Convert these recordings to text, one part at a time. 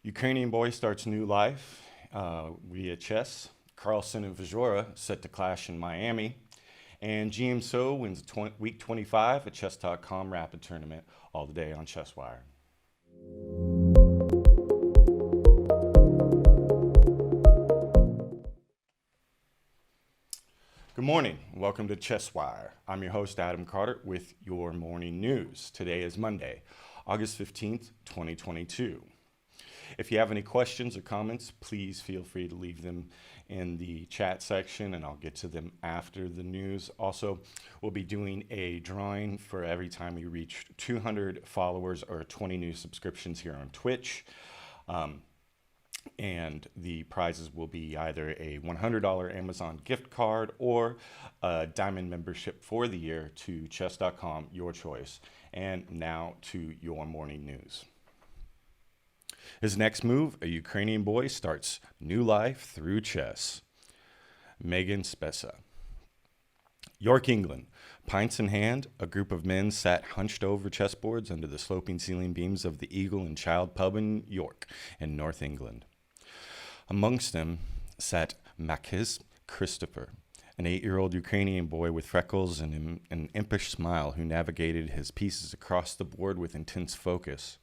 Ukrainian boy starts new life via chess. Carlsen and Firouzja set to clash in Miami. And GMSO wins week 25 at chess.com rapid tournament all the day on ChessWire. Good morning. Welcome to ChessWire. I'm your host, Adam Carter, with your morning news. Today is Monday, August 15th, 2022. If you have any questions or comments, please feel free to leave them in the chat section and I'll get to them after the news. Also, we'll be doing a drawing for every time we reach 200 followers or 20 new subscriptions here on Twitch. And the prizes will be either a $100 Amazon gift card or a diamond membership for the year to chess.com, your choice. And now to your morning news. His next move, a Ukrainian boy starts new life through chess. Megan Spessa. York, England. Pints in hand, a group of men sat hunched over chessboards under the sloping ceiling beams of the Eagle and Child pub in York, in North England. Amongst them sat Magnus Christopher, an 8-year-old Ukrainian boy with freckles and an impish smile who navigated his pieces across the board with intense focus.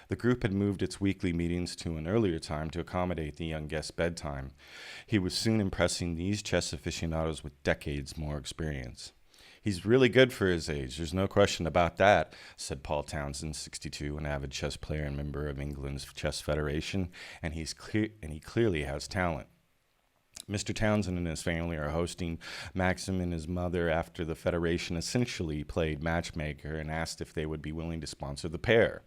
The group had moved its weekly meetings to an earlier time to accommodate the young guest's bedtime. He was soon impressing these chess aficionados with decades more experience. "He's really good for his age, there's no question about that," said Paul Townsend, 62, an avid chess player and member of England's Chess Federation, and he clearly has talent. Mr. Townsend and his family are hosting Maxim and his mother after the Federation essentially played matchmaker and asked if they would be willing to sponsor the pair.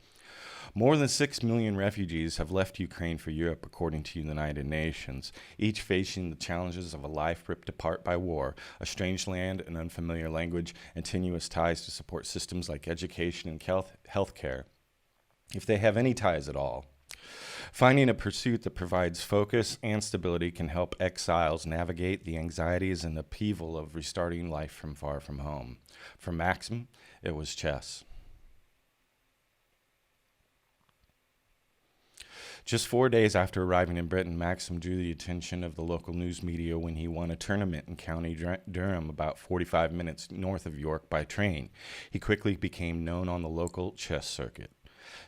More than 6 million refugees have left Ukraine for Europe, according to the United Nations, each facing the challenges of a life ripped apart by war, a strange land, an unfamiliar language, and tenuous ties to support systems like education and health care, if they have any ties at all. Finding a pursuit that provides focus and stability can help exiles navigate the anxieties and upheaval of restarting life from far from home. For Maxim, it was chess. Just 4 days after arriving in Britain, Maxim drew the attention of the local news media when he won a tournament in County Durham, about 45 minutes north of York, by train. He quickly became known on the local chess circuit.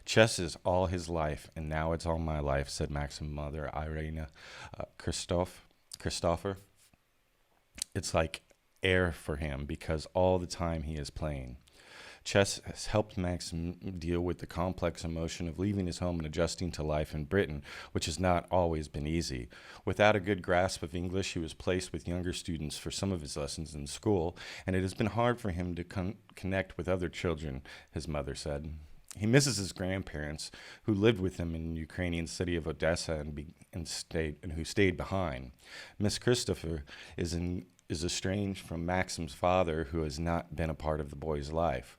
"Chess is all his life, and now it's all my life," said Maxim's mother, Irina Christopher. "It's like air for him because all the time he is playing." Chess has helped Maxim deal with the complex emotion of leaving his home and adjusting to life in Britain, which has not always been easy. Without a good grasp of English, he was placed with younger students for some of his lessons in school, and it has been hard for him to connect with other children, his mother said. He misses his grandparents, who lived with him in the Ukrainian city of Odessa and who stayed behind. Miss Christopher is estranged from Maxim's father, who has not been a part of the boy's life.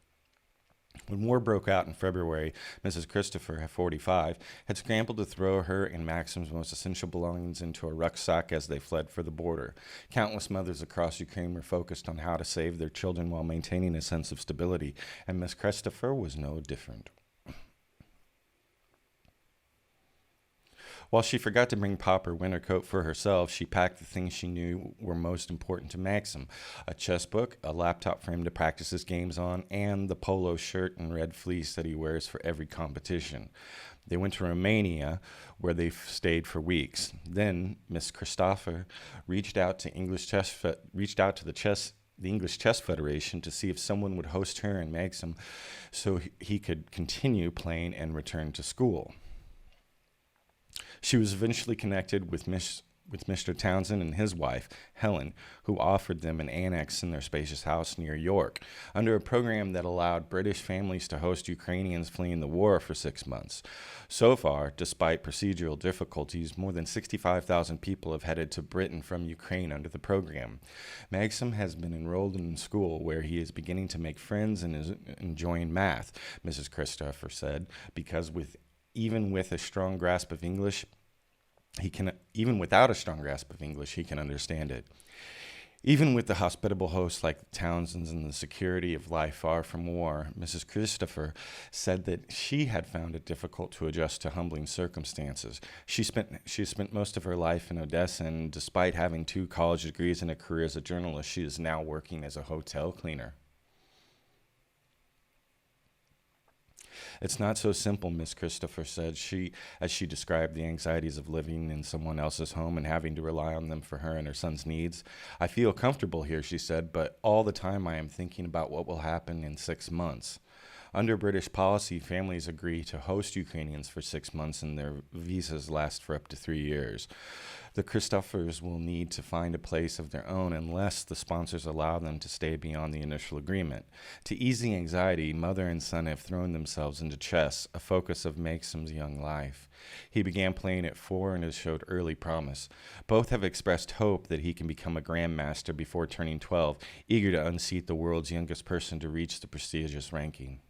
When war broke out in February, Mrs. Christopher, 45, had scrambled to throw her and Maxim's most essential belongings into a rucksack as they fled for the border. Countless mothers across Ukraine were focused on how to save their children while maintaining a sense of stability, and Miss Christopher was no different. While she forgot to bring Pop her winter coat for herself, she packed the things she knew were most important to Maxim: a chess book, a laptop frame to practice his games on, and the polo shirt and red fleece that he wears for every competition. They went to Romania, where they stayed for weeks. Then Miss Christopher reached out to the English Chess Federation to see if someone would host her and Maxim so he could continue playing and return to school. She was eventually connected with Mr. Townsend and his wife, Helen, who offered them an annex in their spacious house near York, under a program that allowed British families to host Ukrainians fleeing the war for 6 months. So far, despite procedural difficulties, more than 65,000 people have headed to Britain from Ukraine under the program. Maxim has been enrolled in school where he is beginning to make friends and is enjoying math, Mrs. Christopher said, because even without a strong grasp of English, he can understand it. Even with the hospitable hosts like the Townsends and the security of life far from war, Mrs. Christopher said that she had found it difficult to adjust to humbling circumstances. She spent most of her life in Odessa, and despite having 2 college degrees and a career as a journalist, she is now working as a hotel cleaner. It's not so simple, Miss Christopher said, as she described the anxieties of living in someone else's home and having to rely on them for her and her son's needs. I feel comfortable here, she said, but all the time I am thinking about what will happen in 6 months. Under British policy, families agree to host Ukrainians for 6 months, and their visas last for up to 3 years. The Christophers will need to find a place of their own unless the sponsors allow them to stay beyond the initial agreement. To ease the anxiety, mother and son have thrown themselves into chess, a focus of Maxim's young life. He began playing at 4 and has showed early promise. Both have expressed hope that he can become a grandmaster before turning 12, eager to unseat the world's youngest person to reach the prestigious ranking.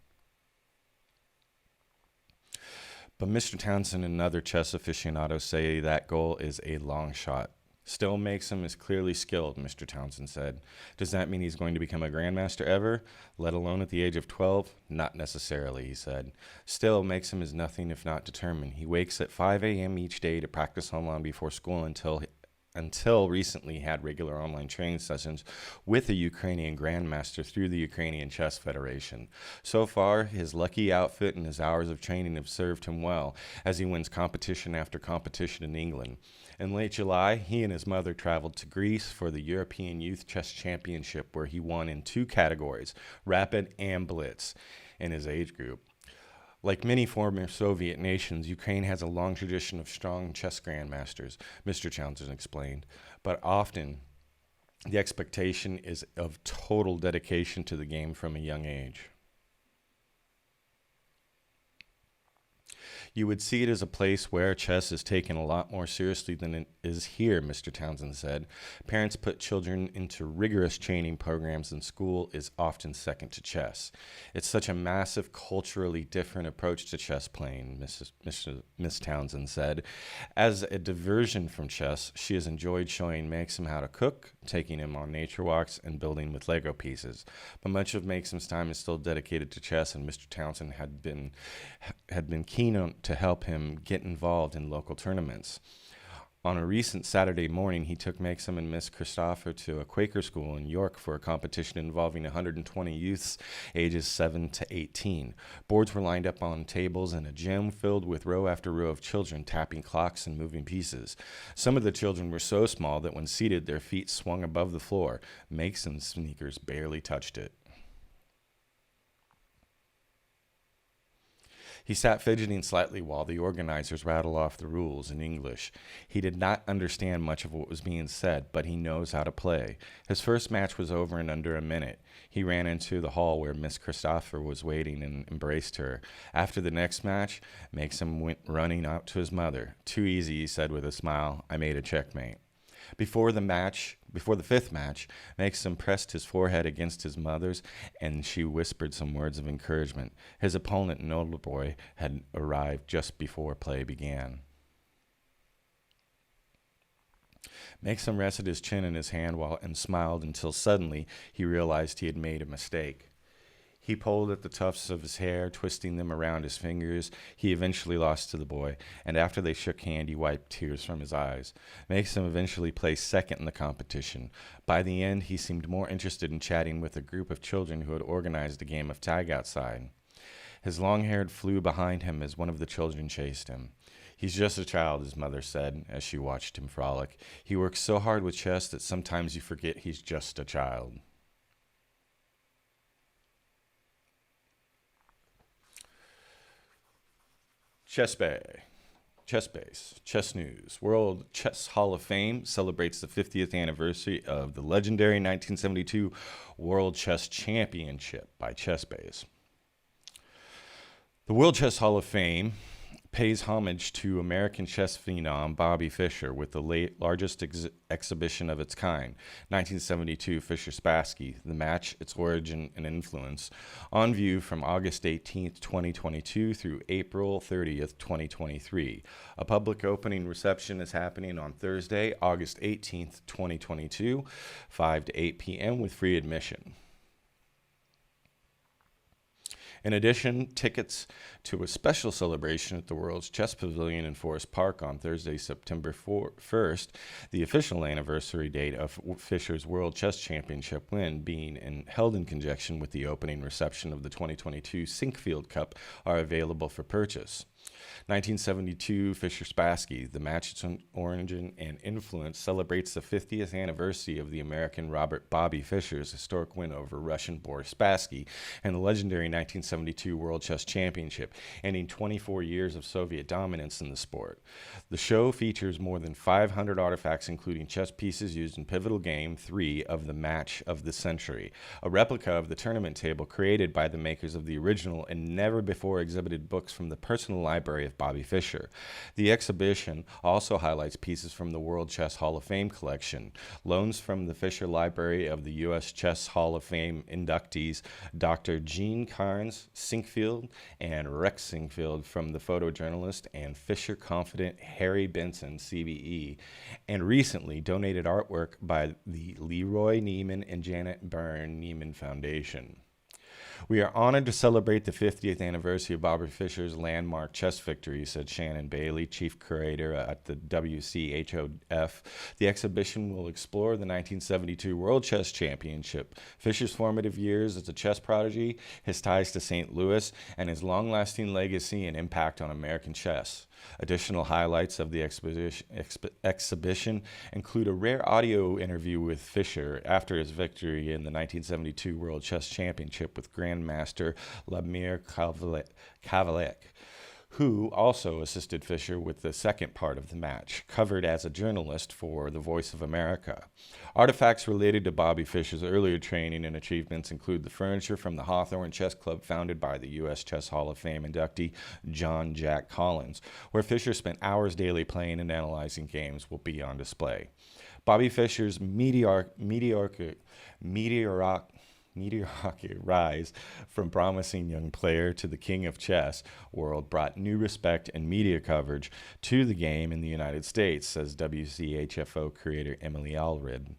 But Mr. Townsend and other chess aficionados say that goal is a long shot. Still Maxim is clearly skilled, Mr. Townsend said. Does that mean he's going to become a grandmaster ever, let alone at the age of 12? Not necessarily, he said. Still, Maxim is nothing if not determined. He wakes at 5 a.m. each day to practice online before school until recently had regular online training sessions with a Ukrainian grandmaster through the Ukrainian Chess Federation. So far, his lucky outfit and his hours of training have served him well as he wins competition after competition in England. In late July, he and his mother traveled to Greece for the European Youth Chess Championship, where he won in 2 categories, Rapid and Blitz, in his age group. Like many former Soviet nations, Ukraine has a long tradition of strong chess grandmasters, Mr. Townsend explained, but often the expectation is of total dedication to the game from a young age. You would see it as a place where chess is taken a lot more seriously than it is here, Mr. Townsend said. Parents put children into rigorous training programs, and school is often second to chess. It's such a massive, culturally different approach to chess playing, Miss Townsend said. As a diversion from chess, she has enjoyed showing Maxim how to cook, taking him on nature walks, and building with Lego pieces. But much of Maxim's time is still dedicated to chess, and Mr. Townsend had been keen to help him get involved in local tournaments. On a recent Saturday morning, he took Maxim and Miss Christopher to a Quaker school in York for a competition involving 120 youths ages 7 to 18. Boards were lined up on tables in a gym filled with row after row of children tapping clocks and moving pieces. Some of the children were so small that when seated, their feet swung above the floor. Maxim's sneakers barely touched it. He sat fidgeting slightly while the organizers rattled off the rules in English. He did not understand much of what was being said, but he knows how to play. His first match was over in under a minute. He ran into the hall where Miss Christopher was waiting and embraced her. After the next match, Maxim went running out to his mother. "Too easy," he said with a smile. "I made a checkmate." Before the fifth match, Maxim pressed his forehead against his mother's, and she whispered some words of encouragement. His opponent, an older boy, had arrived just before play began. Maxim rested his chin in his hand and smiled until suddenly he realized he had made a mistake. He pulled at the tufts of his hair, twisting them around his fingers. He eventually lost to the boy, and after they shook hands, he wiped tears from his eyes. Maxim eventually placed second in the competition. By the end, he seemed more interested in chatting with a group of children who had organized a game of tag outside. His long hair flew behind him as one of the children chased him. "He's just a child," his mother said as she watched him frolic. "He works so hard with chess that sometimes you forget he's just a child." ChessBase, Chess News. World Chess Hall of Fame celebrates the 50th anniversary of the legendary 1972 World Chess Championship by ChessBase. The World Chess Hall of Fame pays homage to American chess phenom Bobby Fischer with the largest exhibition of its kind. 1972 Fischer-Spassky, the match, its origin and influence, on view from August 18th, 2022 through April 30th, 2023. A public opening reception is happening on Thursday, August 18th, 2022, 5 to 8 p.m. with free admission. In addition, tickets to a special celebration at the World's Chess Pavilion in Forest Park on Thursday, September 1st, the official anniversary date of Fischer's World Chess Championship win being held in conjunction with the opening reception of the 2022 Sinkfield Cup, are available for purchase. 1972 Fischer-Spassky, the match, its origin and influence, celebrates the 50th anniversary of the American Bobby Fischer's historic win over Russian Boris Spassky and the legendary 1972 World Chess Championship, ending 24 years of Soviet dominance in the sport. The show features more than 500 artifacts, including chess pieces used in pivotal Game 3 of the match of the century, a replica of the tournament table created by the makers of the original and never before exhibited books from the personal library of Bobby Fischer. The exhibition also highlights pieces from the World Chess Hall of Fame collection, loans from the Fischer Library of the U.S. Chess Hall of Fame inductees Dr. Gene Carnes Sinkfield and Rex Sinkfield from the photojournalist and Fischer confidant Harry Benson, CBE, and recently donated artwork by the Leroy Neiman and Janet Byrne Neiman Foundation. We are honored to celebrate the 50th anniversary of Bobby Fischer's landmark chess victory, said Shannon Bailey, chief curator at the WCHOF. The exhibition will explore the 1972 World Chess Championship, Fischer's formative years as a chess prodigy, his ties to St. Louis, and his long-lasting legacy and impact on American chess. Additional highlights of the exhibition include a rare audio interview with Fischer after his victory in the 1972 World Chess Championship with Grandmaster Vladimir Kavalek, who also assisted Fischer with the second part of the match, covered as a journalist for The Voice of America. Artifacts related to Bobby Fischer's earlier training and achievements include the furniture from the Hawthorne Chess Club founded by the U.S. Chess Hall of Fame inductee John Jack Collins, where Fischer spent hours daily playing and analyzing games, will be on display. Bobby Fischer's meteoric rise from promising young player to the king of chess world brought new respect and media coverage to the game in the United States, says WCHFO creator Emily Allred.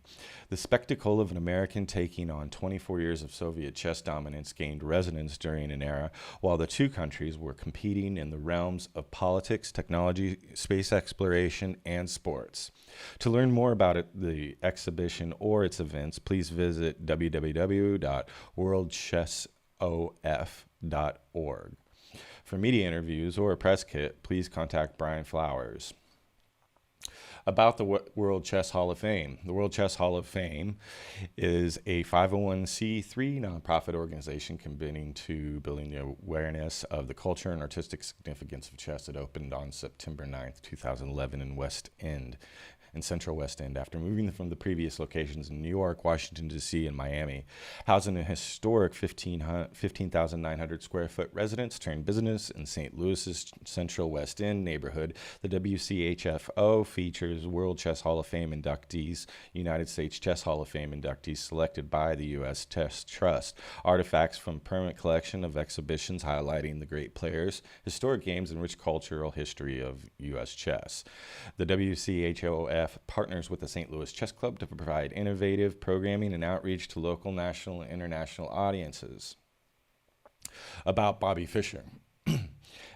The spectacle of an American taking on 24 years of Soviet chess dominance gained resonance during an era while the two countries were competing in the realms of politics, technology, space exploration, and sports. To learn more about the exhibition or its events, please visit www.worldchessof.org. For media interviews or a press kit, please contact Brian Flowers. About the World Chess Hall of Fame. The World Chess Hall of Fame is a 501c3 nonprofit organization committing to building the awareness of the culture and artistic significance of chess. It opened on September 9th, 2011 in Central West End after moving from the previous locations in New York, Washington, D.C., and Miami. Housing a historic 15,900 square foot residence turned business in St. Louis's Central West End neighborhood, the WCHFO features World Chess Hall of Fame inductees, United States Chess Hall of Fame inductees selected by the U.S. Chess Trust, artifacts from permanent collection of exhibitions highlighting the great players, historic games, and rich cultural history of U.S. chess. The WCHOF partners with the St. Louis Chess Club to provide innovative programming and outreach to local, national, and international audiences. About Bobby Fischer.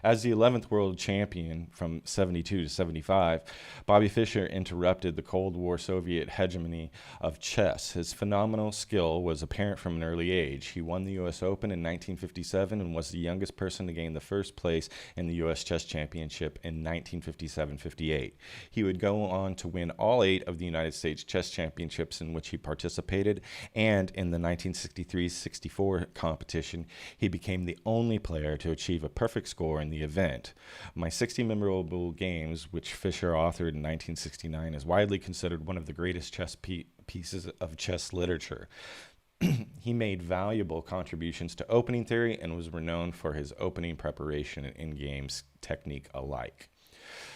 As the 11th world champion from 72 to 75, Bobby Fischer interrupted the Cold War Soviet hegemony of chess. His phenomenal skill was apparent from an early age. He won the U.S. Open in 1957 and was the youngest person to gain the first place in the U.S. Chess Championship in 1957-58. He would go on to win all 8 of the United States Chess Championships in which he participated, and in the 1963-64 competition, he became the only player to achieve a perfect score in the event. My 60 Memorable Games, which Fischer authored in 1969, is widely considered one of the greatest chess pieces of chess literature. He made valuable contributions to opening theory and was renowned for his opening preparation and in-game technique alike.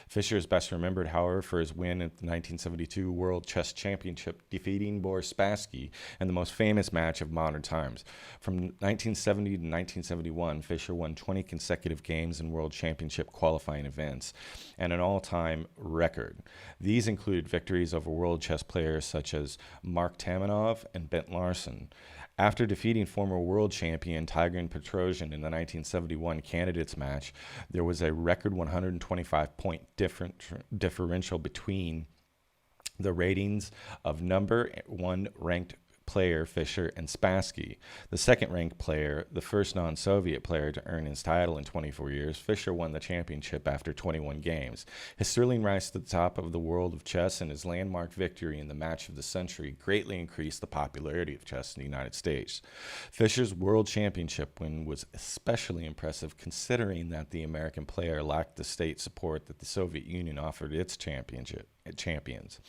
Fischer is best remembered, however, for his win at the 1972 World Chess Championship, defeating Boris Spassky in the most famous match of modern times. From 1970 to 1971, Fischer won 20 consecutive games in World Championship qualifying events, and an all-time record. These included victories over world chess players such as Mark Tamenov and Bent Larsen. After defeating former world champion Tigran Petrosian in the 1971 candidates match, there was a record 125-point differential between the ratings of number one ranked player Fischer and Spassky. The second-ranked player, the first non-Soviet player to earn his title in 24 years, Fischer won the championship after 21 games. His sterling rise to the top of the world of chess and his landmark victory in the match of the century greatly increased the popularity of chess in the United States. Fischer's world championship win was especially impressive considering that the American player lacked the state support that the Soviet Union offered its champions.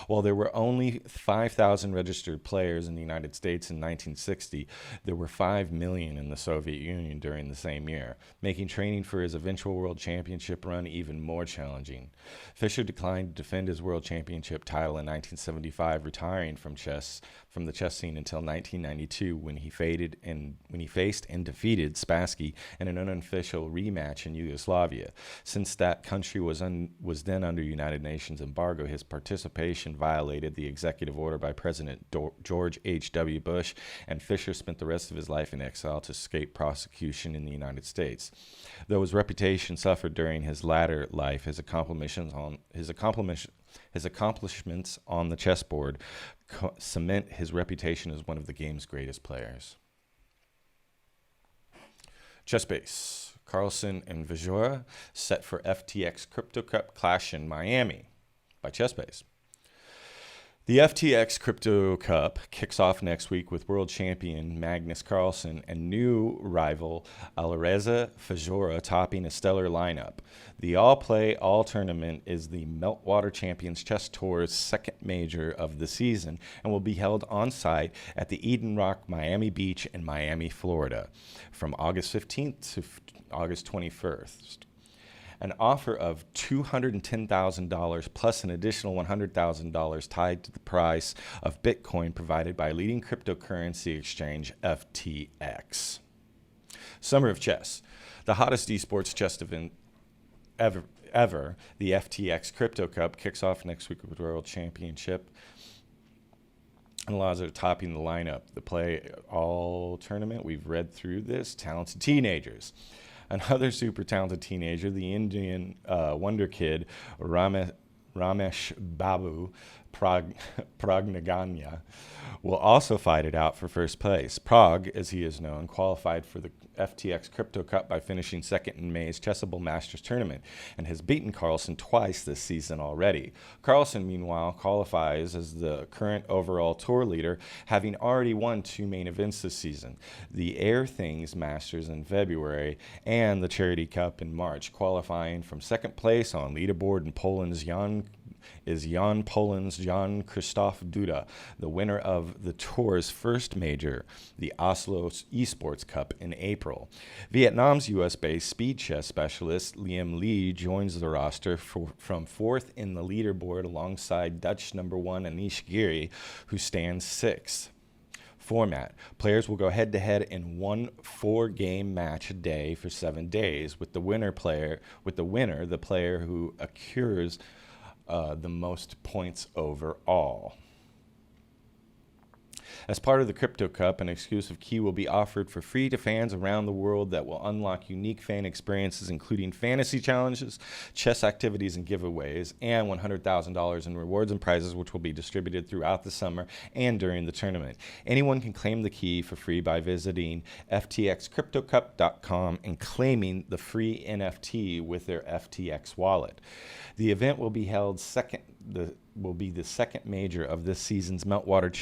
While there were only 5,000 registered players in the United States in 1960, there were 5 million in the Soviet Union during the same year, making training for his eventual world championship run even more challenging. Fischer declined to defend his world championship title in 1975, retiring from the chess scene until 1992 when he faced and defeated Spassky in an unofficial rematch in Yugoslavia. Since that country was then under United Nations embargo, his participation violated the executive order by President George H.W. Bush, and Fischer spent the rest of his life in exile to escape prosecution in the United States. Though his reputation suffered during his latter life, his accomplishments on the chessboard cement his reputation as one of the game's greatest players. ChessBase. Carlsen and Firouzja set for FTX Crypto Cup clash in Miami by ChessBase. The FTX Crypto Cup kicks off next week with world champion Magnus Carlsen and new rival Alireza Firouzja topping a stellar lineup. The all-play, all-tournament is the Meltwater Champions Chess Tour's second major of the season and will be held on-site at the Eden Rock Miami Beach in Miami, Florida, from August 15th to August 21st. An offer of $210,000 plus an additional $100,000 tied to the price of Bitcoin provided by leading cryptocurrency exchange FTX. Summer of Chess. The hottest esports chess event ever, the FTX Crypto Cup, kicks off next week with World Championship and allows it topping the lineup. The play all tournament, we've read through this, talented teenagers. Another super talented teenager, the Indian wonder kid, Ramesh Babu Pragnaganya, will also fight it out for first place. Prag, as he is known, qualified for the FTX Crypto Cup by finishing second in May's Chessable Masters tournament and has beaten Carlsen twice this season already. Carlsen, meanwhile, qualifies as the current overall tour leader, having already won 2 main events this season, the Air Things Masters in February and the Charity Cup in March, qualifying from second place on leaderboard in Poland's Jan Krzysztof Duda, the winner of the tour's first major, the Oslo Esports Cup, in April. Vietnam's U.S.-based speed chess specialist Liam Lee joins the roster from fourth in the leaderboard alongside Dutch number 1 Anish Giri, who stands 6th. Format. Players will go head-to-head in one 4-game match a day for 7 days, with the winner, the player who accrues the most points overall. As part of the Crypto Cup, an exclusive key will be offered for free to fans around the world that will unlock unique fan experiences, including fantasy challenges, chess activities and giveaways, and $100,000 in rewards and prizes, which will be distributed throughout the summer and during the tournament. Anyone can claim the key for free by visiting ftxcryptocup.com and claiming the free NFT with their FTX wallet. The event will be held the second major of this season's Meltwater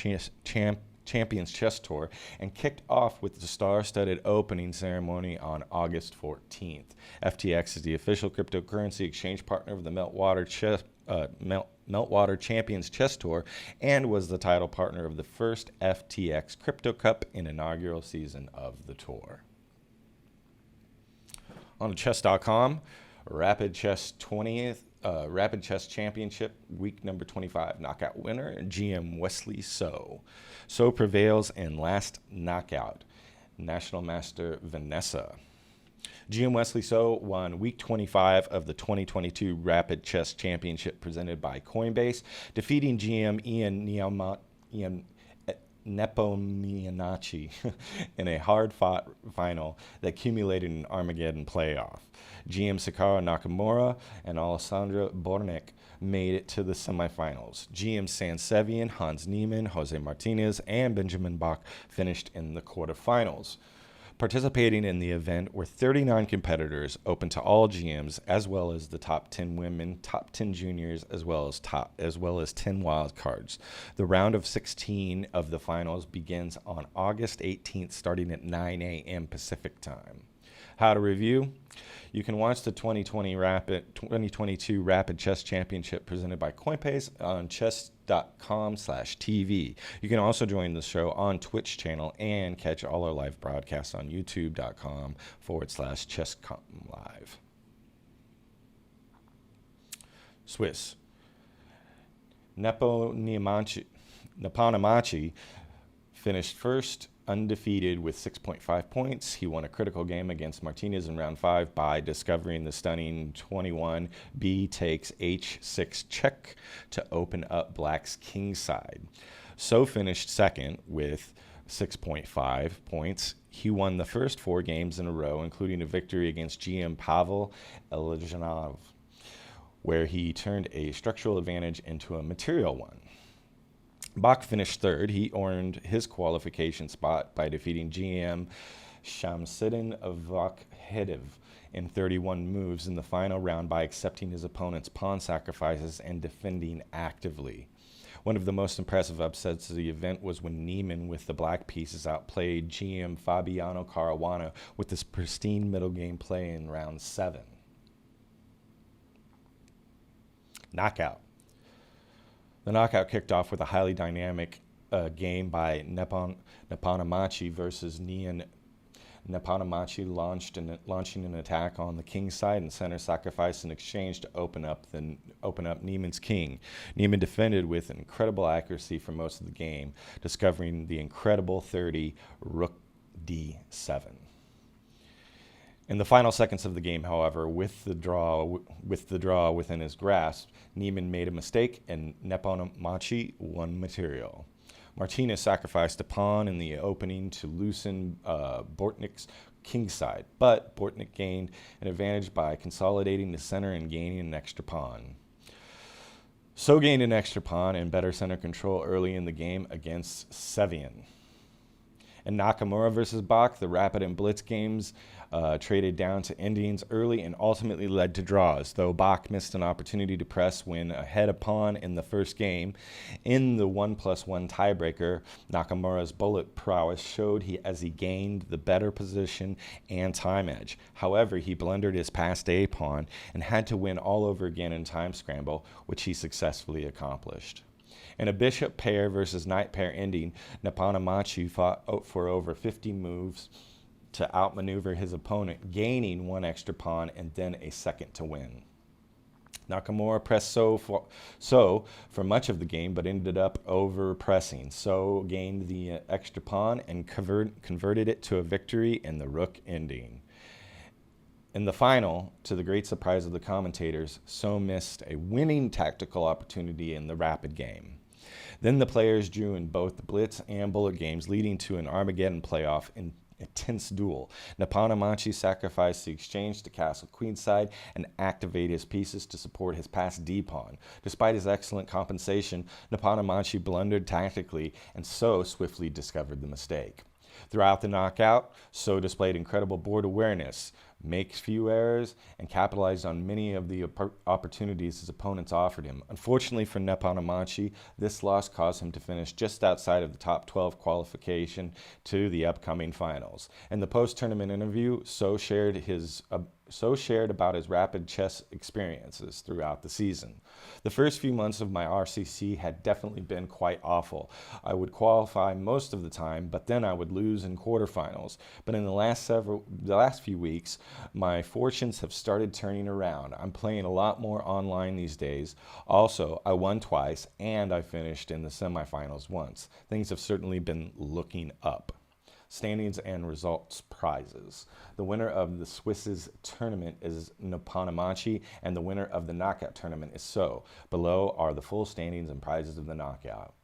Champions Chess Tour and kicked off with the star-studded opening ceremony on August 14th. FTX is the official cryptocurrency exchange partner of the Meltwater Meltwater Champions Chess Tour and was the title partner of the first FTX Crypto Cup in inaugural season of the tour. On to chess.com, Rapid Chess Championship week number 25 knockout winner GM Wesley So. So prevails in last knockout. National Master Vanessa. GM Wesley So won week 25 of the 2022 Rapid Chess Championship presented by Coinbase, defeating GM Ian Nepomniachtchi in a hard-fought final that accumulated an Armageddon playoff. GM Hikaru Nakamura and Alessandro Bornik made it to the semifinals. GM Sansevian, Hans Niemann, Jose Martinez, and Benjamin Bach finished in the quarterfinals. Participating in the event were 39 competitors, open to all GMs, as well as the top 10 women, top 10 juniors, as well as 10 wild cards. The round of 16 of the finals begins on August 18th, starting at 9 a.m. Pacific time. How to review? You can watch the 2022 Rapid Chess Championship presented by Coinbase on chess.com/TV. You can also join the show on Twitch channel and catch all our live broadcasts on youtube.com/chesscomlive. Swiss. Nepomniachtchi finished first, undefeated with 6.5 points. He won a critical game against Martinez in round 5 by discovering the stunning 21 B takes H6 check to open up Black's kingside. So finished second with 6.5 points. He won the first 4 games in a row, including a victory against GM Pavel Eljanov, where he turned a structural advantage into a material one. Bach finished third. He earned his qualification spot by defeating GM Shamsuddin Vakhedev in 31 moves in the final round by accepting his opponent's pawn sacrifices and defending actively. One of the most impressive upsets of the event was when Niemann, with the black pieces, outplayed GM Fabiano Caruana with this pristine middle game play in round 7. Knockout. The knockout kicked off with a highly dynamic game by Nepomniachtchi versus Nian. Nepomniachtchi launching an attack on the king's side and center sacrifice in exchange to open up Niemann's king. Niemann defended with incredible accuracy for most of the game, discovering the incredible 30 Rook D7. In the final seconds of the game, however, with the draw within his grasp, Niemann made a mistake and Nepomniachtchi won material. Martinez sacrificed a pawn in the opening to loosen Bortnik's kingside, but Bortnik gained an advantage by consolidating the center and gaining an extra pawn. So gained an extra pawn and better center control early in the game against Sevian. In Nakamura versus Bach, the rapid and blitz games traded down to endings early and ultimately led to draws, though Bach missed an opportunity to press when ahead a pawn in the first game. In the 1+1 tiebreaker, Nakamura's bullet prowess showed as he gained the better position and time edge. However, he blundered his passed A pawn and had to win all over again in time scramble, which he successfully accomplished. In a bishop pair versus knight pair ending, Nepomniachtchi fought for over 50 moves to outmaneuver his opponent, gaining 1 extra pawn and then a second to win. Nakamura pressed So for much of the game, but ended up over-pressing. So gained the extra pawn and converted it to a victory in the rook ending. In the final, to the great surprise of the commentators, So missed a winning tactical opportunity in the rapid game. Then the players drew in both the blitz and bullet games, leading to an Armageddon playoff in a tense duel. Nepomniachtchi sacrificed the exchange to castle queenside and activate his pieces to support his passed d-pawn. Despite his excellent compensation, Nepomniachtchi blundered tactically, and So swiftly discovered the mistake. Throughout the knockout, So displayed incredible board awareness, makes few errors, and capitalized on many of the opportunities his opponents offered him. Unfortunately for Nepomniachtchi, this loss caused him to finish just outside of the top 12 qualification to the upcoming finals. In the post-tournament interview, So shared his shared about his rapid chess experiences throughout the season. The first few months of my RCC had definitely been quite awful. I would qualify most of the time, but then I would lose in quarterfinals. But in the last few weeks, my fortunes have started turning around. I'm playing a lot more online these days. Also, I won twice and I finished in the semifinals once. Things have certainly been looking up. Standings and results prizes. The winner of the Swiss's tournament is Nakamura, and the winner of the knockout tournament is So. Below are the full standings and prizes of the knockout.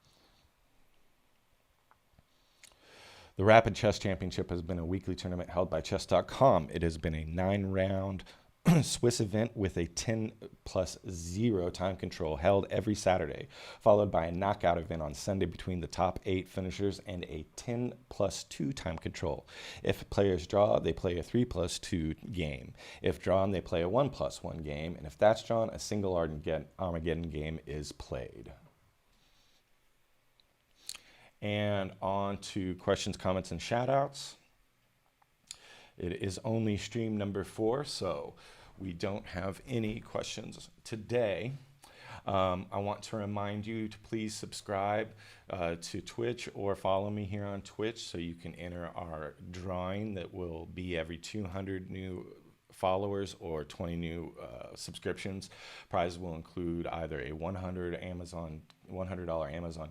The Rapid Chess Championship has been a weekly tournament held by Chess.com. It has been a 9-round Swiss event with a 10+0 time control held every Saturday, followed by a knockout event on Sunday between the top 8 finishers and a 10+2 time control. If players draw, they play a 3+2 game. If drawn, they play a 1+1 game, and if that's drawn, a single Armageddon game is played. And on to questions, comments, and shoutouts. It is only stream number 4, so we don't have any questions today. I want to remind you to please subscribe to Twitch or follow me here on Twitch so you can enter our drawing that will be every 200 new followers or 20 new subscriptions. Prizes will include either a $100 Amazon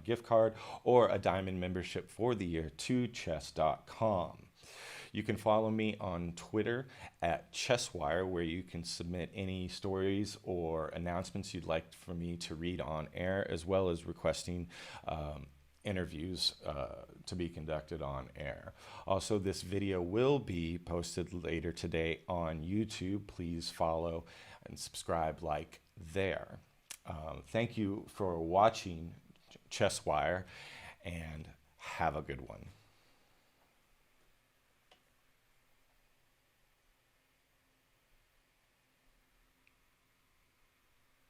gift card or a diamond membership for the year to chess.com. You can follow me on Twitter at ChessWire, where you can submit any stories or announcements you'd like for me to read on air, as well as requesting interviews to be conducted on air. Also, this video will be posted later today on YouTube. Please follow and subscribe there. Thank you for watching ChessWire, and have a good one.